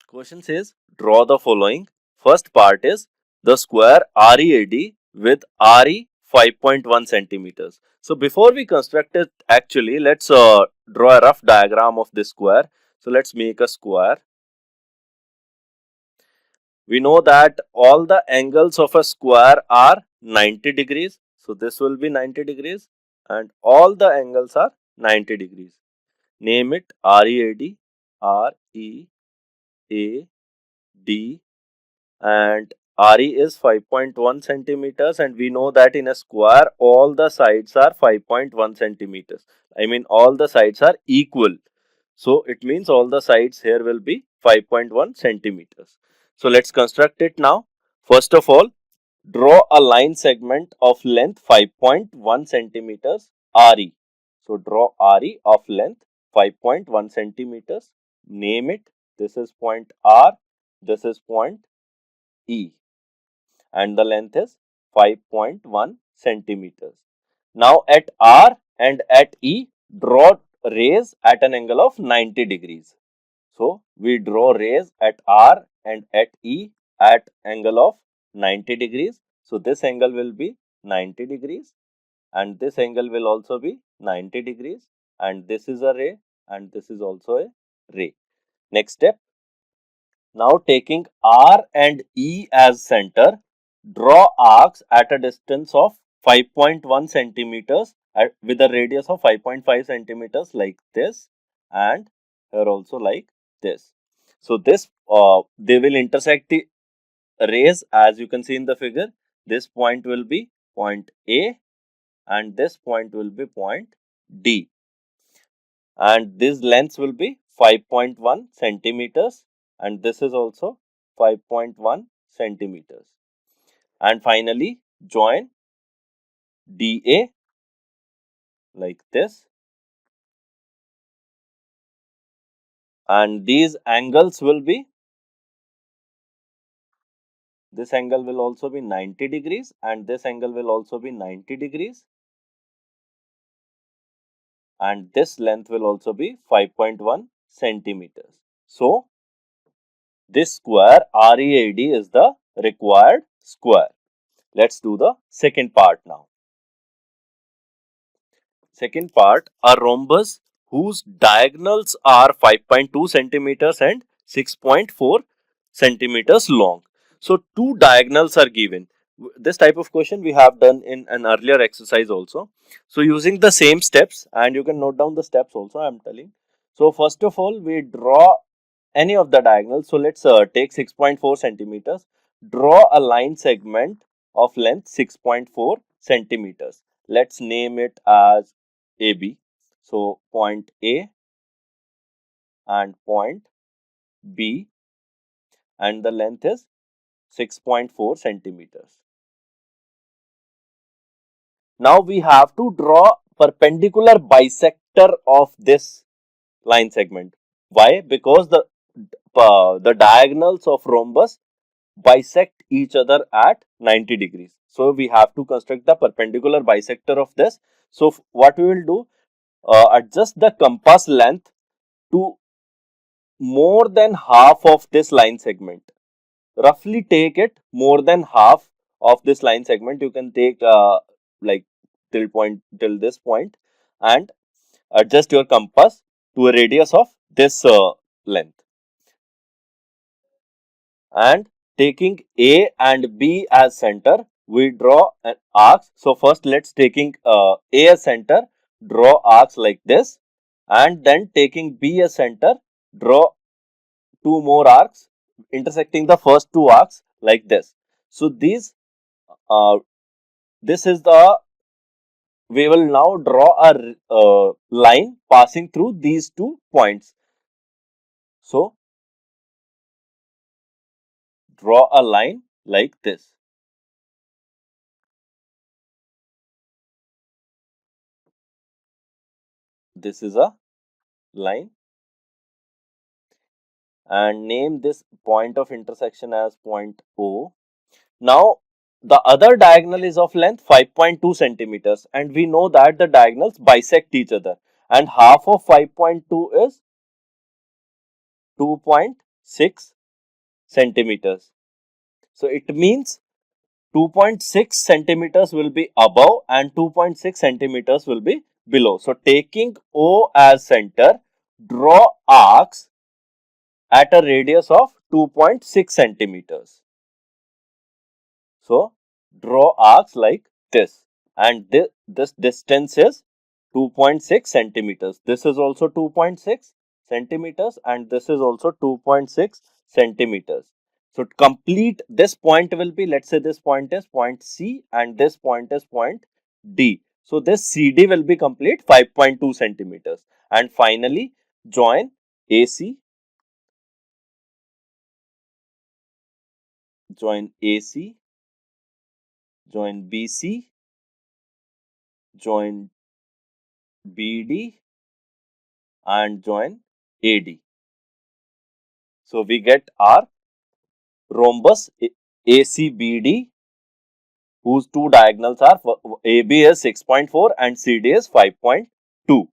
Question says, draw the following. First part is the square READ with RE 5.1 centimeters. So before we construct it, actually, let's draw a rough diagram of this square. So let's make a square. We know that all the angles of a square are 90 degrees. So this will be 90 degrees and all the angles are 90 degrees. Name it READ, READ, and RE is 5.1 centimeters, and we know that in a square all the sides are 5.1 centimeters. I mean all the sides are equal. So it means all the sides here will be 5.1 centimeters. So let's construct it now. First of all, draw a line segment of length 5.1 centimeters RE. So draw RE of length 5.1 centimeters. Name it. This is point R. This is point E. And the length is 5.1 centimeters. Now at R and at E, draw rays at an angle of 90 degrees. So we draw rays at R and at E at angle of 90 degrees. So this angle will be 90 degrees and this angle will also be 90 degrees, and this is a ray and this is also a ray. Next step. Now taking R and E as center, draw arcs at a distance of 5.1 centimeters with a radius of 5.5 centimeters like this, and here also like this. So this they will intersect the rays as you can see in the figure. This point will be point A and this point will be point D, and this length will be 5.1 centimeters and this is also 5.1 centimeters. And finally join DA like this, and these angles will be, this angle will also be 90 degrees and this angle will also be 90 degrees, and this length will also be 5.1 centimeters. So this square READ is the required square. Let's do the second part now. Second part, a rhombus whose diagonals are 5.2 centimeters and 6.4 centimeters long. So two diagonals are given. This type of question we have done in an earlier exercise also. So using the same steps, and you can note down the steps also I am telling. So first of all, we draw any of the diagonals. So let's take 6.4 centimeters. Draw a line segment of length 6.4 centimeters. Let's name it as AB. So point A and point B, and the length is 6.4 centimeters. Now we have to draw perpendicular bisector of this line segment. Why? Because the diagonals of rhombus bisect each other at 90 degrees. So we have to construct the perpendicular bisector of this. So what we will do, adjust the compass length to more than half of this line segment. Roughly take it more than half of this line segment. You can take like till this point and adjust your compass to a radius of this length. And taking A and B as center, we draw an arcs. So first let's taking A as center, draw arcs like this, and then taking B as center, draw two more arcs intersecting the first two arcs like this. So this is the, we will now draw a line passing through these 2 points. So draw a line like this. This is a line, and name this point of intersection as point O. Now the other diagonal is of length 5.2 centimeters, and we know that the diagonals bisect each other, and half of 5.2 is 2.6 centimeters. So it means 2.6 centimeters will be above and 2.6 centimeters will be below. So taking O as center, draw arcs at a radius of 2.6 centimeters. So draw arcs like this, and this distance is 2.6 centimeters. This is also 2.6 centimeters and this is also 2.6 centimeters. So to complete this point will be, let's say this point is point C and this point is point D. So this CD will be complete 5.2 centimeters. And finally join AC, join AC, join BC, join BD and join AD. So we get our rhombus ACBD, whose two diagonals are AB is 6.4 and CD is 5.2.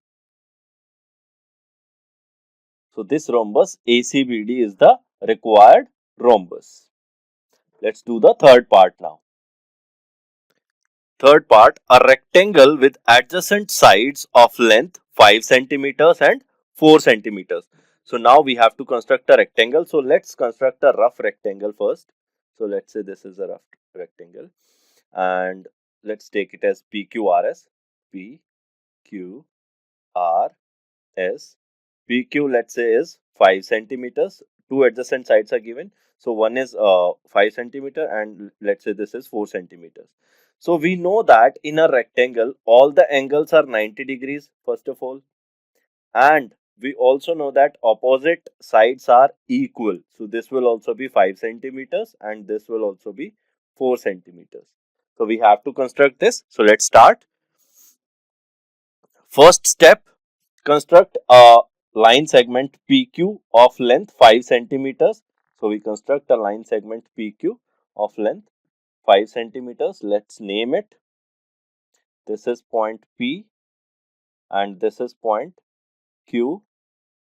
So this rhombus ACBD is the required rhombus. Let's do the third part now. Third part, a rectangle with adjacent sides of length 5 centimeters and 4 centimeters. So now we have to construct a rectangle. So let's construct a rough rectangle first. So let's say this is a rough rectangle and let's take it as PQRS. PQRS. PQ, let's say, is 5 centimeters. Two adjacent sides are given. So one is 5 centimeter and let's say this is 4 centimeters. So we know that in a rectangle, all the angles are 90 degrees, first of all. And we also know that opposite sides are equal. So this will also be 5 centimeters and this will also be 4 centimeters. So we have to construct this. So let's start. First step, construct a line segment PQ of length 5 centimeters. So we construct a line segment PQ of length 5 centimeters. Let's name it. This is point P and this is point Q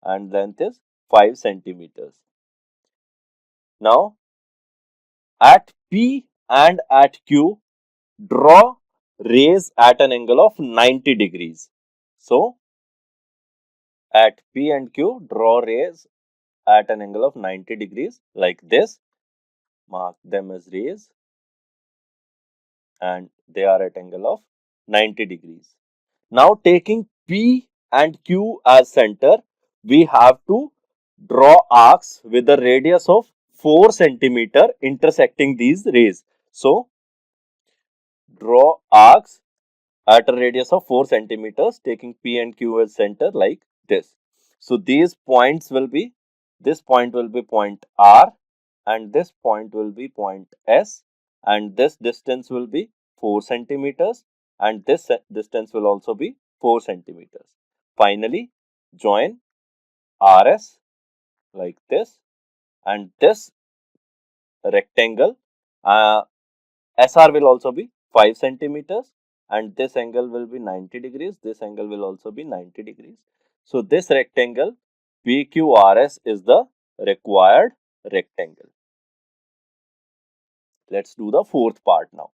and length is 5 centimeters. Now at P and at Q, draw rays at an angle of 90 degrees. So at P and Q, draw rays at an angle of 90 degrees like this. Mark them as rays and they are at angle of 90 degrees. Now taking P and Q as center, we have to draw arcs with a radius of 4 centimeter intersecting these rays. So draw arcs at a radius of 4 centimeters taking P and Q as center like this. So these points will be, this point will be point R and this point will be point S and this distance will be 4 centimeters and this distance will also be 4 centimeters. Finally, join RS like this and this rectangle. SR will also be 5 centimeters and this angle will be 90 degrees. This angle will also be 90 degrees. So this rectangle PQRS is the required rectangle. Let's do the fourth part now.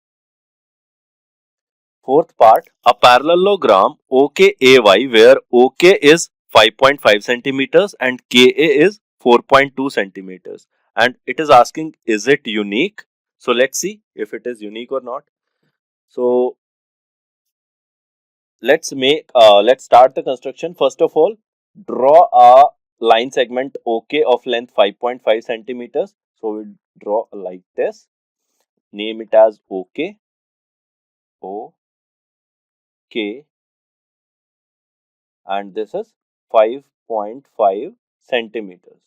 Fourth part, a parallelogram OKAY where OK is 5.5 centimeters and KA is 4.2 centimeters. And it is asking, is it unique? So let's see if it is unique or not. So let's start the construction. First of all, draw a line segment OK of length 5.5 centimeters. So we draw like this. Name it as OK. OK. And this is 5.5 centimeters.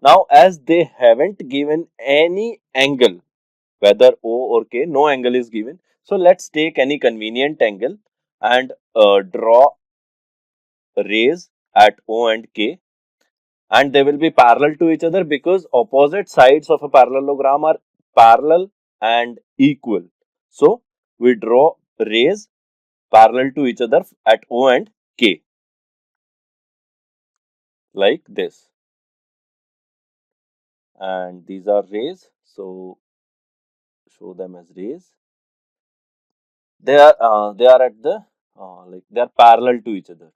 Now, as they haven't given any angle, whether O or K, no angle is given. So let's take any convenient angle and draw rays at O and K, and they will be parallel to each other because opposite sides of a parallelogram are parallel and equal. So we draw rays parallel to each other at O and K like this. and these are rays, so show them as rays. They are at the like they are parallel to each other.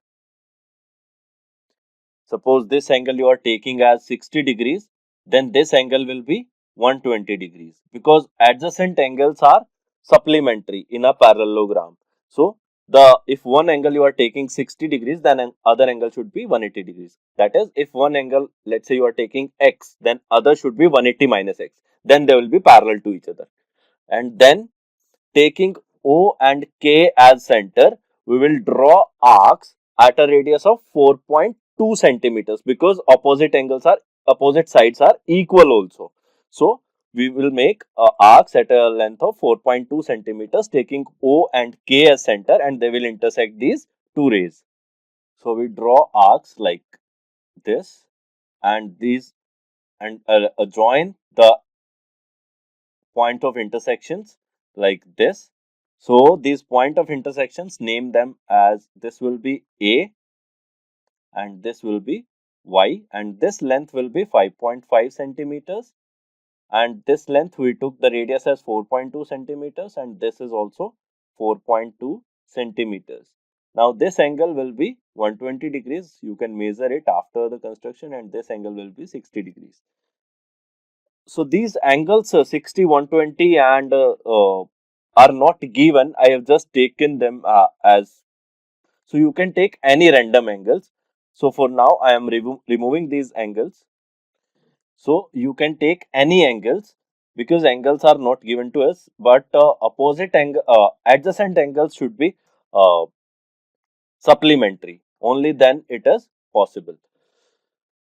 Suppose this angle you are taking as 60 degrees, then this angle will be 120 degrees, because adjacent angles are supplementary in a parallelogram. So the if one angle you are taking 60 degrees, then other angle should be 180 degrees. That is, if one angle, let's say you are taking x, then other should be 180 minus x. Then they will be parallel to each other. And then, taking O and K as center, we will draw arcs at a radius of 4.2 centimeters, because opposite sides are equal also. So we will make arcs at a length of 4.2 centimeters, taking O and K as center, and they will intersect these two rays. So we draw arcs like this, and these and join the point of intersections like this. So these point of intersections, name them as, this will be A and this will be Y, and this length will be 5.5 centimeters, and this length we took the radius as 4.2 centimeters, and this is also 4.2 centimeters. Now this angle will be 120 degrees. You can measure it after the construction, and this angle will be 60 degrees. So these angles 60, 120 and are not given. I have just taken them as, so you can take any random angles. So for now I am removing these angles. So you can take any angles, because angles are not given to us, but adjacent angles should be uh, supplementary. Only then it is possible.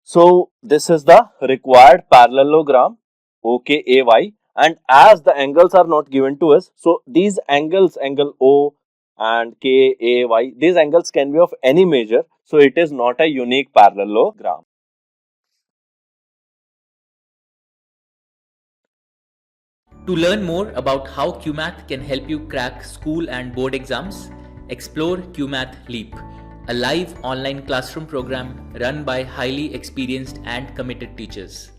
So this is the required parallelogram OKAY, and as the angles are not given to us, so these angles, angle O and KAY, these angles can be of any measure, so it is not a unique parallelogram. To learn more about how QMath can help you crack school and board exams, explore QMath Leap, a live online classroom program run by highly experienced and committed teachers.